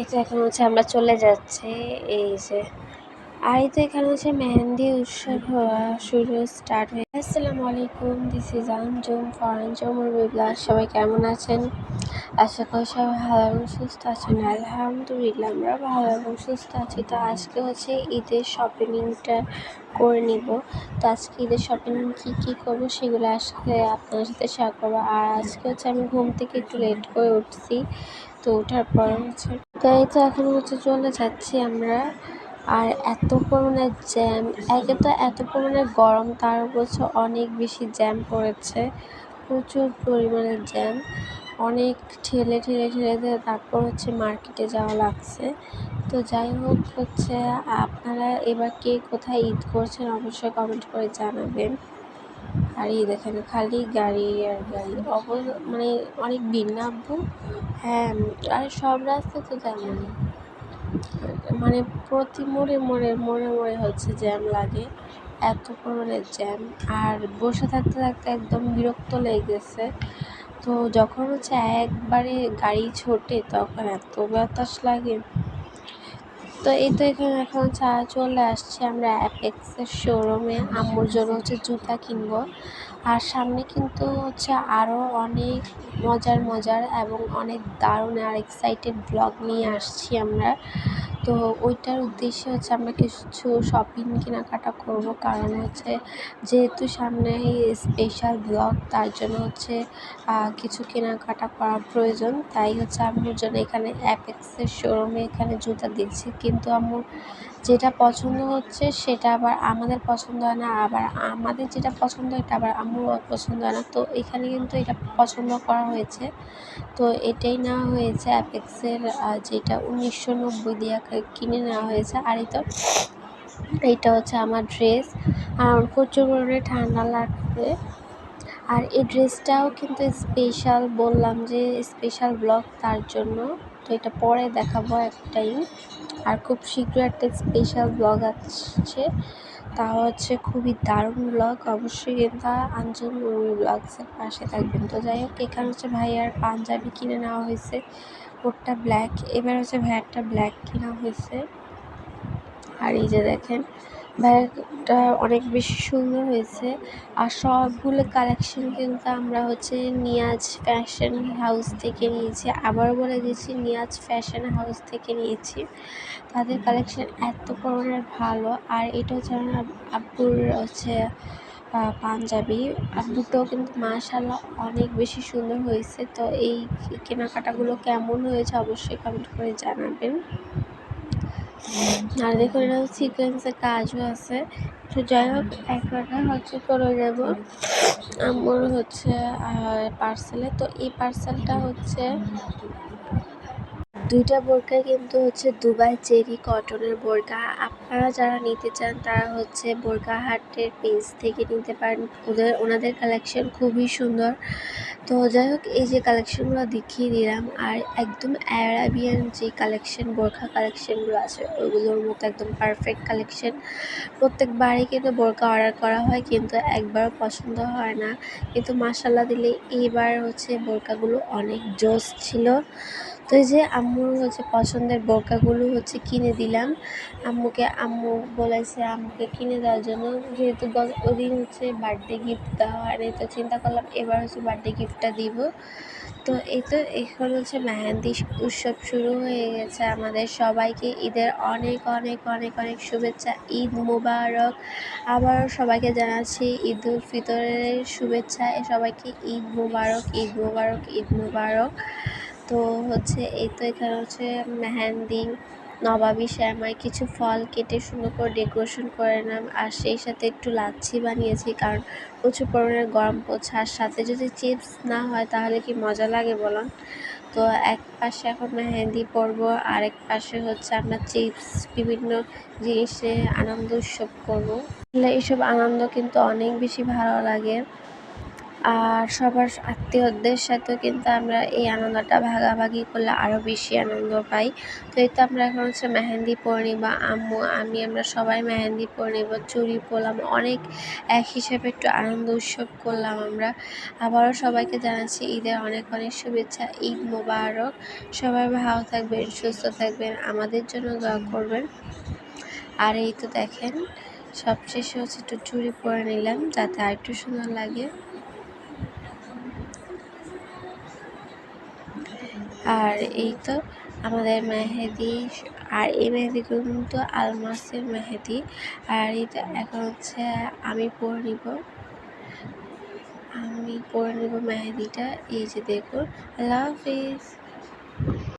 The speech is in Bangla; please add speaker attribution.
Speaker 1: এটা এখন হচ্ছে আমরা চলে যাচ্ছি এই যে। আর এই তো এখানে হচ্ছে মেহেন্দি উৎসব হওয়া শুরু স্টার্ট হয়ে। আসসালামু আলাইকুম, দিস ইজ আঞ্জুম ফরেন জমুর বিপ্লাস। সবাই কেমন আছেন? আশা করি সবাই ভালো এবং সুস্থ আছেন। আলহামদুলিল্লাহ আমরা ভালো এবং সুস্থ আছি। তো আজকে হচ্ছে ঈদের শপিংটা করে নিব। তো আজকে ঈদের শপিং কী করবো সেগুলো আজকে আপনাদের সাথে শেয়ার করবো। আর আজকে হচ্ছে আমি ঘুম থেকে একটু লেট করে উঠছি। তো ওঠার পর হচ্ছে তাই তো এখন হচ্ছে চলে যাচ্ছি আমরা। আর এত পরিমাণে জ্যাম, একে তো এত পরিমাণে গরম, তার হচ্ছে অনেক বেশি জ্যাম পড়েছে, প্রচুর পরিমাণে জ্যাম। অনেক ঠেলে ঠেলে ঠেলে ঠেলে তারপর হচ্ছে মার্কেটে যাওয়া লাগছে। তো যাই হোক হচ্ছে, আপনারা এবার কে কোথায় ঈদ করছেন অবশ্যই কমেন্ট করে জানাবেন। আর এই দেখেন খালি গাড়ি আর গাড়ি, মানে অনেক ভিড় না আব্বু? হ্যাঁ, আর সব রাস্তা তো তেমনই, মানে প্রতি মোড়ে মোড়ে মোড়ে মোড়ে হচ্ছে জ্যাম লাগে, এত পরিমাণে জ্যাম। আর বসে থাকতে থাকতে একদম বিরক্ত লেগে গেছে। তো যখন হচ্ছে একবারে গাড়ি ছোটে তখন এত বাতাস লাগে। তো এই তো এখানে এখন চলে আসছি আমরা অ্যাপেক্সের শোরুমে। আম্মুর জন্য হচ্ছে জুতা কিনবো। আর সামনে কিন্তু হচ্ছে আরও অনেক মজার মজার এবং অনেক দারুণ আর এক্সাইটেড ব্লগ নিয়ে আসছি আমরা। তো ওইটার উদ্দেশ্যে হচ্ছে আমরা কিছু শপিং কেনাকাটা করব, কারণ হচ্ছে যেহেতু সামনে স্পেশাল ব্লগ, তার জন্য হচ্ছে কিছু কেনাকাটা করা প্রয়োজন। তাই হচ্ছে আম্মুর জন্য এখানে অ্যাপেক্সের শোরুমে এখানে জুতা দিচ্ছি, কিন্তু আম্মুর যেটা পছন্দ হচ্ছে সেটা আবার আমাদের পছন্দ হয় না, আবার আমাদের যেটা পছন্দ এটা আবার আম্মুর পছন্দ হয় না। তো এখানে কিন্তু এটা পছন্দ করা হয়েছে, তো এটাই নেওয়া হয়েছে অ্যাপেক্সের, যেটা 1990 দিয়ে কিনে নেওয়া হয়েছে। আর এইটা হচ্ছে আমার ড্রেস। আর আমার প্রচুর পরিমাণে ঠান্ডা লাগবে। আর এই ড্রেসটাও কিন্তু স্পেশাল, বললাম যে স্পেশাল ব্লগ, তার জন্য। তো এটা পরে দেখাবো একটাই। আর খুব শীঘ্র একটা স্পেশাল ব্লগ আসছে, তা হচ্ছে খুবই দারুণ ব্লগ। অবশ্যই কিন্তু আঞ্জুম ব্লগসের পাশে থাকবেন। তো যাই হোক, এখানে হচ্ছে ভাইয়ার পাঞ্জাবি কিনে নেওয়া হয়েছে, ওরটা ব্ল্যাক, এবার হচ্ছে ভাইয়ারটা ব্ল্যাক কেনা হয়েছে। আর এই যে দেখেন ব্যাগটা অনেক বেশি সুন্দর হয়েছে। আর সবগুলো কালেকশন কিন্তু আমরা হচ্ছে নিয়াজ ফ্যাশন হাউস থেকে নিয়েছি। আবার বলে দিয়েছি, নিয়াজ ফ্যাশন হাউস থেকে নিয়েছি। তাদের কালেকশন এত পরিমাণে ভালো। আর এটা হচ্ছে আমার আব্বুর হচ্ছে পাঞ্জাবি। আব্বুটাও কিন্তু মাশাআল্লাহ অনেক বেশি সুন্দর হয়েছে। তো এই কেনাকাটাগুলো কেমন হয়েছে অবশ্যই কমেন্ট করে জানাবেন। আর দেখুন এটা সিকোয়েন্সের কাজও আছে। তো যাই হোক, একটা হচ্ছে চলে যাব আমার হচ্ছে পার্সেলে। তো এই পার্সেলটা হচ্ছে দুইটা বোরকা, কিন্তু হচ্ছে দুবাই চেরি কটনের বোরকা। আপনারা যারা নিতে চান তারা হচ্ছে বোরকা হাটের পেজ থেকে নিতে পারেন, ওনাদের কালেকশন খুবই সুন্দর। তো যাই হোক, এই যে কালেকশনগুলো দেখিয়ে দিলাম। আর একদম অ্যারাবিয়ান যে কালেকশন বোরকা কালেকশনগুলো আছে ওইগুলোর মতো একদম পারফেক্ট কালেকশন। প্রত্যেকবারই কিন্তু বোরকা অর্ডার করা হয়, কিন্তু একবারও পছন্দ হয় না, কিন্তু মাশাআল্লাহ দিলে এইবার হচ্ছে বোরকাগুলো অনেক জোস ছিল। তো এই যে আম্মুর হচ্ছে পছন্দের বোরকাগুলো হচ্ছে কিনে দিলাম আম্মুকে। আম্মু বলেছে আম্মুকে কিনে দেওয়ার জন্য, যেহেতু ওদিন হচ্ছে বার্থডে গিফট দেওয়া হয়নি, তো চিন্তা করলাম এবার হচ্ছে বার্থডে গিফটটা দিব। তো এই তো এখন হচ্ছে মেহেন্দি উৎসব শুরু হয়ে গেছে। আমাদের সবাইকে ঈদের অনেক অনেক অনেক অনেক শুভেচ্ছা, ঈদ মুবারক। আবারও সবাইকে জানাচ্ছি ঈদ উল ফিতরের শুভেচ্ছা। সবাইকে ঈদ মুবারক, ঈদ মুবারক, ঈদ মুবারক। তো হচ্ছে এই তো এখানে হচ্ছে মেহেন্দি, নবাবী শ্যামাই, কিছু ফল কেটে সুন্দর করে ডেকোরেশন করে নিলাম। আর সেই সাথে একটু লাচ্ছি বানিয়েছি, কারণ প্রচুর পরিমাণে গরম পড়ছে। আর সাথে যদি চিপস না হয় তাহলে কি মজা লাগে বলুন? তো এক পাশে এখন মেহেন্দি পরবো, আরেক পাশে হচ্ছে আমরা চিপস, বিভিন্ন জিনিসে আনন্দ উৎসব করবো। এইসব আনন্দ কিন্তু অনেক বেশি ভালো লাগে। আর সবার আত্মীয়দের সাথেও কিন্তু আমরা এই আনন্দটা ভাগাভাগি করলে আরও বেশি আনন্দ পাই। তো এই তো আমরা এখন হচ্ছে মেহেন্দি পরে নিব, আম্মু আমি আমরা সবাই মেহেন্দি পরে নিব, চুড়ি পরলাম, অনেক এক হিসেবে একটু আনন্দ উৎসব করলাম আমরা। আবারও সবাইকে জানাচ্ছি ঈদের অনেক অনেক শুভেচ্ছা, ঈদ মোবারক। সবাই ভালো থাকবেন, সুস্থ থাকবেন, আমাদের জন্য দোয়া করবেন। আর এই তো দেখেন সবশেষে হচ্ছে একটু চুড়ি পরে নিলাম যাতে আর একটু সুন্দর লাগে। আর এই তো আমাদের মেহেদি, আর এই মেহেদিগুলো কিন্তু আলমাসের মেহেদি। আর এই তো এখন হচ্ছে আমি পরে নিব মেহেদিটা। এই যে দেখুন, আল্লাহ হাফিজ।